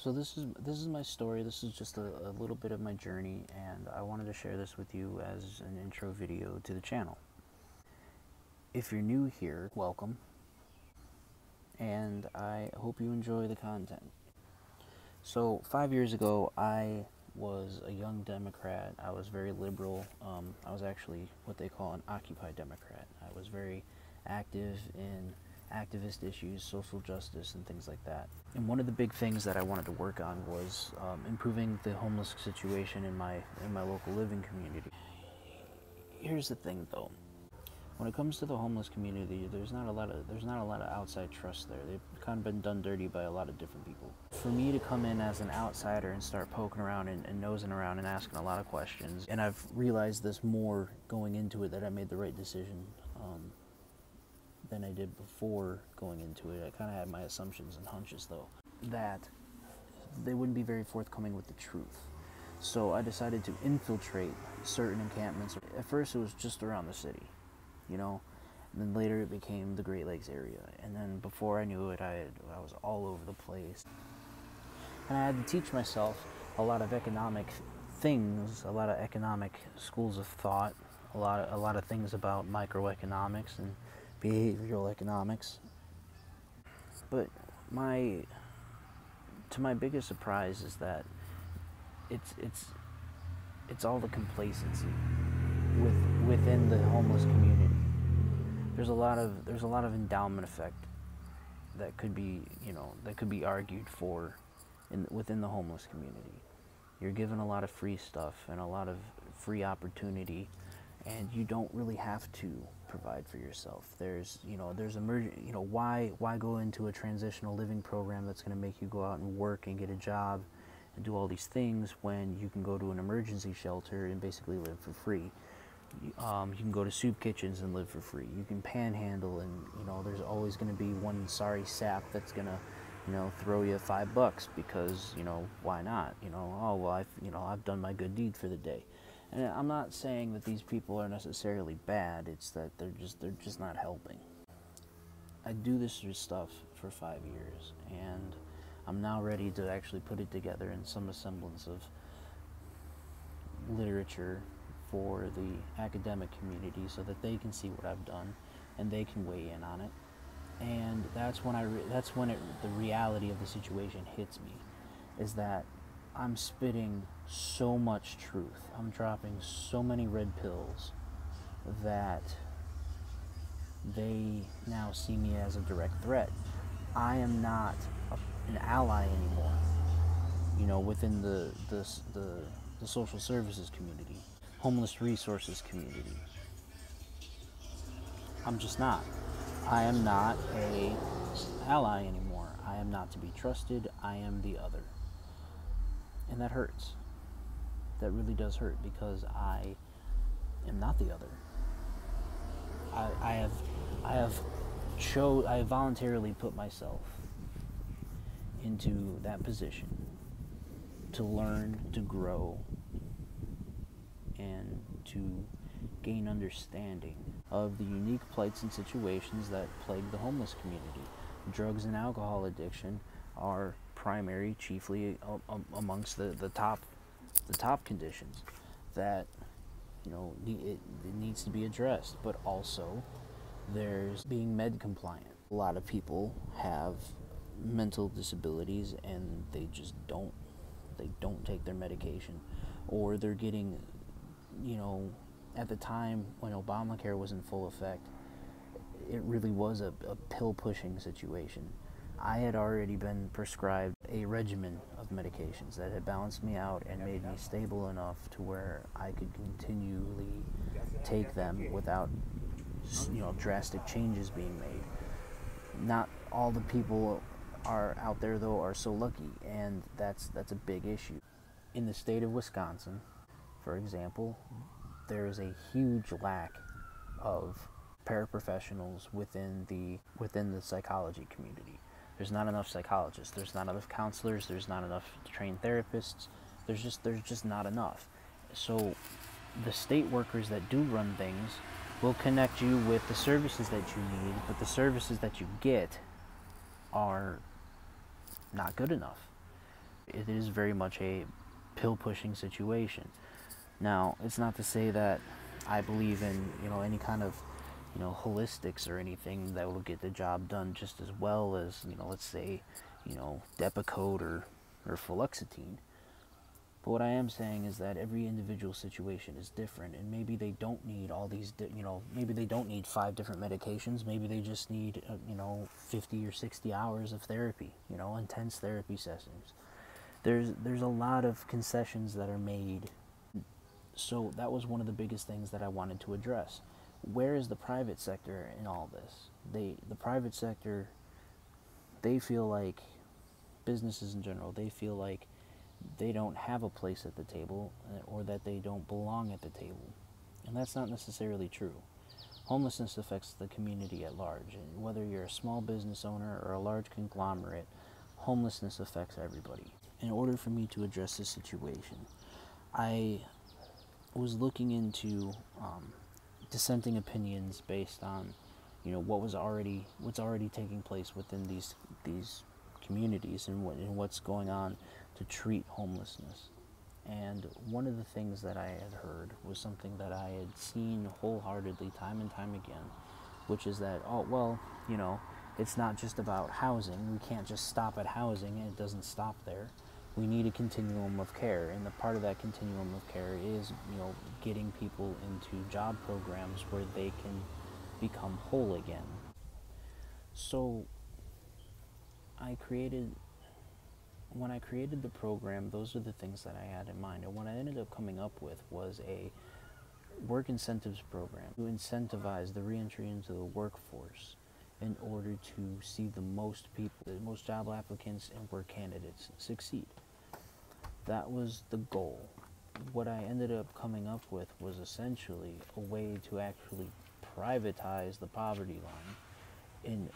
So this is my story. This is just a little bit of my journey, and I wanted to share this with you as an intro video to the channel. If you're new here, welcome, and I hope you enjoy the content. So 5 years ago, I was a young Democrat. I was very liberal. I was actually what they call an Occupy Democrat. I was very active in activist issues, social justice, and things like that. And one of the big things that I wanted to work on was improving the homeless situation in my local living community. Here's the thing, though. When it comes to the homeless community, there's not a lot of outside trust there. They've kind of been done dirty by a lot of different people. For me to come in as an outsider and start poking around and nosing around and asking a lot of questions, and I've realized this more going into it, that I made the right decision than I did before going into it. I kind of had my assumptions and hunches, though, that they wouldn't be very forthcoming with the truth. So I decided to infiltrate certain encampments. At first it was just around the city, you know, and then later it became the Great Lakes area, and then before I knew it, I was all over the place. And I had to teach myself a lot of economic things, a lot of economic schools of thought, a lot of things about microeconomics and behavioral economics. But to my biggest surprise is that it's all the complacency within the homeless community. There's a lot of endowment effect that could be argued for within the homeless community. You're given a lot of free stuff and a lot of free opportunity, and you don't really have to provide for yourself. Why go into a transitional living program that's going to make you go out and work and get a job and do all these things when you can go to an emergency shelter and basically live for free? You can go to soup kitchens and live for free. You can panhandle, and there's always going to be one sorry sap that's going to throw you $5 because why not? Oh well, I've done my good deed for the day. And I'm not saying that these people are necessarily bad. It's that they're just not helping. I do this stuff for 5 years, and I'm now ready to actually put it together in some semblance of literature for the academic community, so that they can see what I've done and they can weigh in on it. And that's when the reality of the situation hits me, is that I'm spitting so much truth. I'm dropping so many red pills that they now see me as a direct threat. I am not an ally anymore, within the social services community, homeless resources community. I'm just not. I am not an ally anymore. I am not to be trusted. I am the other. And that hurts. That really does hurt, because I am not the other. I have voluntarily put myself into that position to learn, to grow, and to gain understanding of the unique plights and situations that plague the homeless community. Drugs and alcohol addiction are primary, chiefly amongst the top conditions that it needs to be addressed. But also there's being med compliant. A lot of people have mental disabilities and they don't take their medication, or they're getting, at the time when Obamacare was in full effect, it really was a pill pushing situation. I had already been prescribed a regimen of medications that had balanced me out and made me stable enough to where I could continually take them without drastic changes being made. Not all the people are out there, though, are so lucky, and that's a big issue. In the state of Wisconsin, for example, there is a huge lack of paraprofessionals within the psychology community. There's not enough psychologists, there's not enough counselors, there's not enough trained therapists, there's just not enough. So the state workers that do run things will connect you with the services that you need, but the services that you get are not good enough. It is very much a pill pushing situation. Now, it's not to say that I believe in, any kind of, holistics or anything that will get the job done just as well as, let's say, Depakote or fluoxetine. But what I am saying is that every individual situation is different, and maybe they don't need all these, maybe they don't need 5 different medications. Maybe they just need, 50 or 60 hours of therapy, intense therapy sessions. There's a lot of concessions that are made. So that was one of the biggest things that I wanted to address. Where is the private sector in all this? The private sector, they feel like, businesses in general, they feel like they don't have a place at the table, or that they don't belong at the table. And that's not necessarily true. Homelessness affects the community at large. And whether you're a small business owner or a large conglomerate, homelessness affects everybody. In order for me to address this situation, I was looking into dissenting opinions based on, what's already taking place within these communities, and what's going on to treat homelessness. And one of the things that I had heard was something that I had seen wholeheartedly time and time again, which is that, it's not just about housing. We can't just stop at housing, and it doesn't stop there. We need a continuum of care, and the part of that continuum of care is, getting people into job programs where they can become whole again. So when I created the program, those are the things that I had in mind. And what I ended up coming up with was a work incentives program to incentivize the reentry into the workforce in order to see the most people, the most job applicants and work candidates succeed. That was the goal. What I ended up coming up with was essentially a way to actually privatize the poverty line and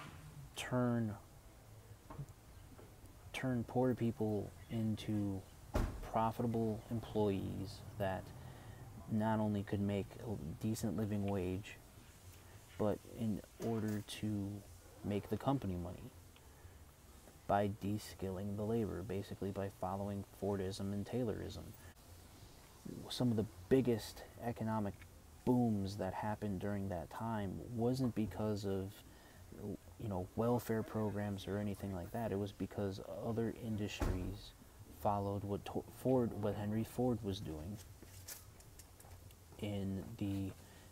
turn poor people into profitable employees that not only could make a decent living wage, but in order to make the company money by de-skilling the labor, basically by following Fordism and Taylorism. Some of the biggest economic booms that happened during that time wasn't because of welfare programs or anything like that. It was because other industries followed what Henry Ford was doing in the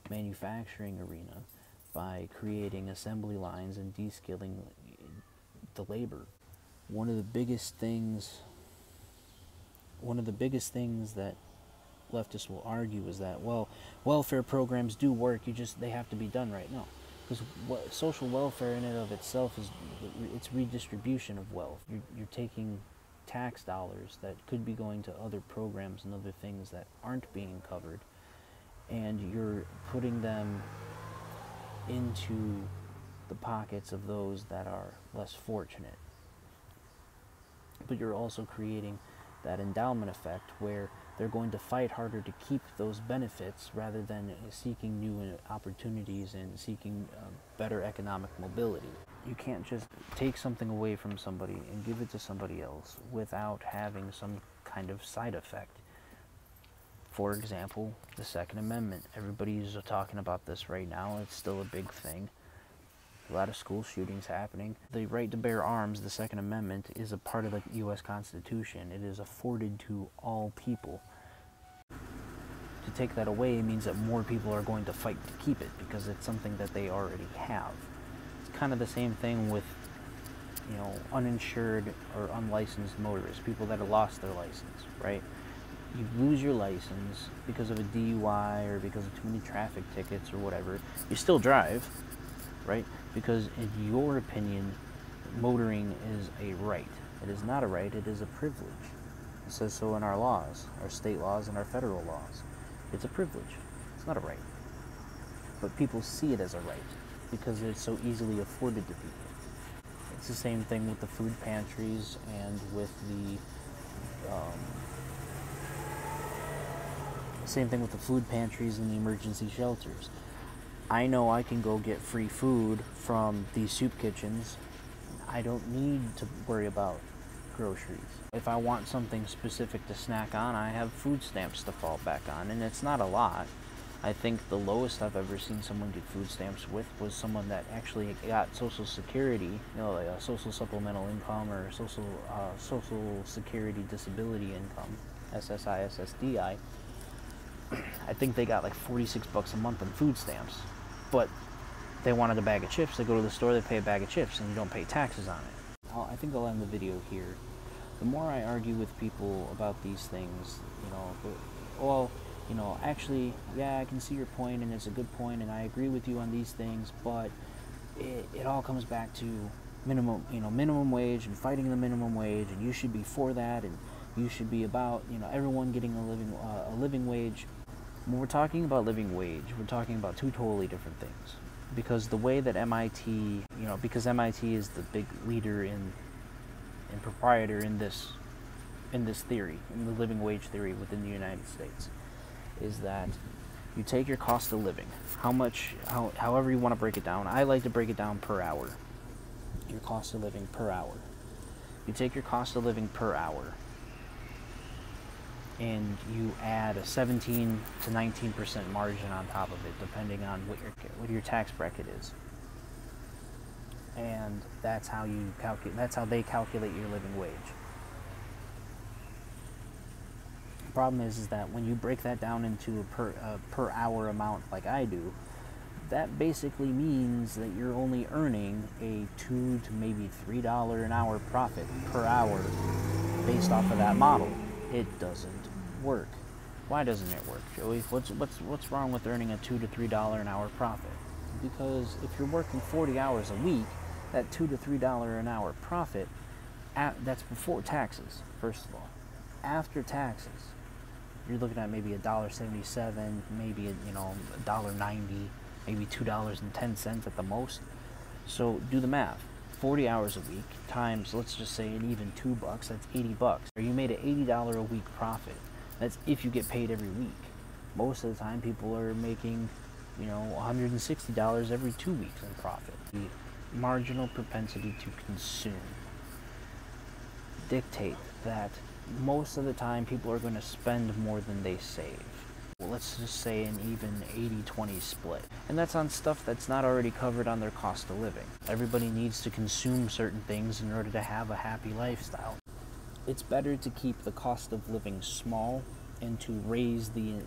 manufacturing arena by creating assembly lines and de-skilling the labor. One of the biggest things that leftists will argue is that, welfare programs do work, they have to be done right. No, because social welfare in and of itself it's redistribution of wealth. You're taking tax dollars that could be going to other programs and other things that aren't being covered, and you're putting them into the pockets of those that are less fortunate. But you're also creating that endowment effect where they're going to fight harder to keep those benefits rather than seeking new opportunities and seeking better economic mobility. You can't just take something away from somebody and give it to somebody else without having some kind of side effect. For example, the Second Amendment. Everybody's talking about this right now. It's still a big thing. A lot of school shootings happening. The right to bear arms, the Second Amendment, is a part of the U.S. Constitution. It is afforded to all people. To take that away means that more people are going to fight to keep it because it's something that they already have. It's kind of the same thing with, uninsured or unlicensed motorists, people that have lost their license, right? You lose your license because of a DUI or because of too many traffic tickets or whatever. You still drive, right? Because in your opinion, motoring is a right. It is not a right, it is a privilege. It says so in our laws, our state laws and our federal laws. It's a privilege. It's not a right. But people see it as a right because it's so easily afforded to people. It's the same thing with the food pantries and with the and the emergency shelters. I know I can go get free food from these soup kitchens. I don't need to worry about groceries. If I want something specific to snack on, I have food stamps to fall back on, and it's not a lot. I think the lowest I've ever seen someone get food stamps with was someone that actually got Social Security, you know, like a social supplemental income or social security disability income, SSI, SSDI. I think they got like 46 bucks a month on food stamps, but they wanted a bag of chips. They go to the store, they pay a bag of chips, and you don't pay taxes on it. I think I'll end the video here. The more I argue with people about these things, you know, well, you know, actually, yeah, I can see your point, and it's a good point, and I agree with you on these things, but it all comes back to minimum wage and fighting the minimum wage, and you should be for that, and you should be about, you know, everyone getting a living wage. When we're talking about living wage, we're talking about two totally different things. Because the way that MIT, you know, because MIT is the big leader and proprietor in this theory, in the living wage theory within the United States, is that you take your cost of living, however you want to break it down. I like to break it down per hour. Your cost of living per hour. You take your cost of living per hour, and you add a 17 to 19% margin on top of it, depending on what your tax bracket is. And that's how you calculate. That's how they calculate your living wage. The problem is that when you break that down into a per hour amount, like I do, that basically means that you're only earning a $2 to maybe $3 an hour profit per hour based off of that model. It doesn't work. Why doesn't it work, Joey? What's wrong with earning a $2 to $3 an hour profit? Because if you're working 40 hours a week, that $2 to $3 an hour profit, that's before taxes, first of all. After taxes, you're looking at maybe $1.77, maybe $1.90, maybe $2.10 at the most. So do the math. 40 hours a week times, let's just say, an even $2, that's $80. Or you made an $80 a week profit. That's if you get paid every week. Most of the time, people are making, $160 every 2 weeks in profit. The marginal propensity to consume dictate that most of the time people are going to spend more than they save. Well, let's just say an even 80-20 split. And that's on stuff that's not already covered on their cost of living. Everybody needs to consume certain things in order to have a happy lifestyle. It's better to keep the cost of living small and to raise the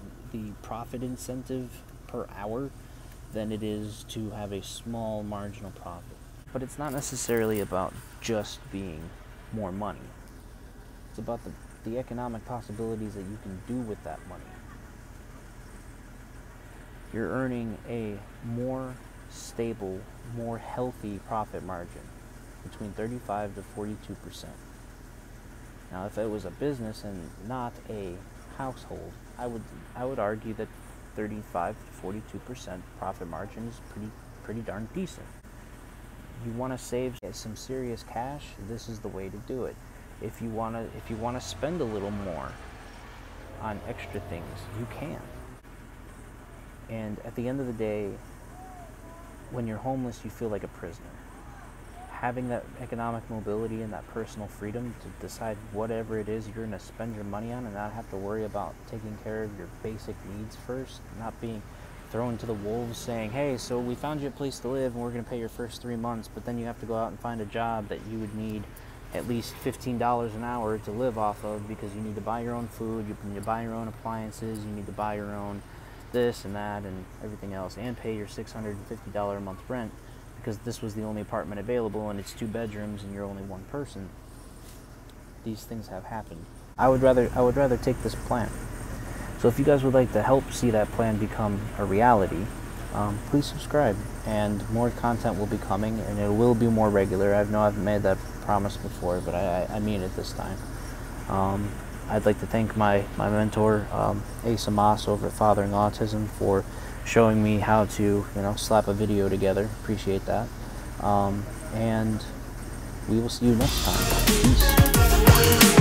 profit incentive per hour than it is to have a small marginal profit. But it's not necessarily about just being more money. It's about the economic possibilities that you can do with that money. You're earning a more stable, more healthy profit margin between 35 to 42%. Now, if it was a business and not a household, I would argue that 35 to 42% profit margin is pretty darn decent. You want to save some serious cash, this is the way to do it. If you want to spend a little more on extra things, you can. And at the end of the day, when you're homeless, you feel like a prisoner. Having that economic mobility and that personal freedom to decide whatever it is you're going to spend your money on and not have to worry about taking care of your basic needs first, not being thrown to the wolves saying, hey, so we found you a place to live and we're going to pay your first 3 months, but then you have to go out and find a job that you would need at least $15 an hour to live off of because you need to buy your own food, you need to buy your own appliances, you need to buy your own this and that and everything else, and pay your $650 a month rent because this was the only apartment available and it's 2 bedrooms and you're only one person. These things have happened. I would rather take this plan. So if you guys would like to help see that plan become a reality, please subscribe, and more content will be coming, and it will be more regular. I know I've made that promise before, but I mean it this time. I'd like to thank my mentor, Asa Moss over at Fathering Autism, for showing me how to, slap a video together. Appreciate that. And we will see you next time. Peace.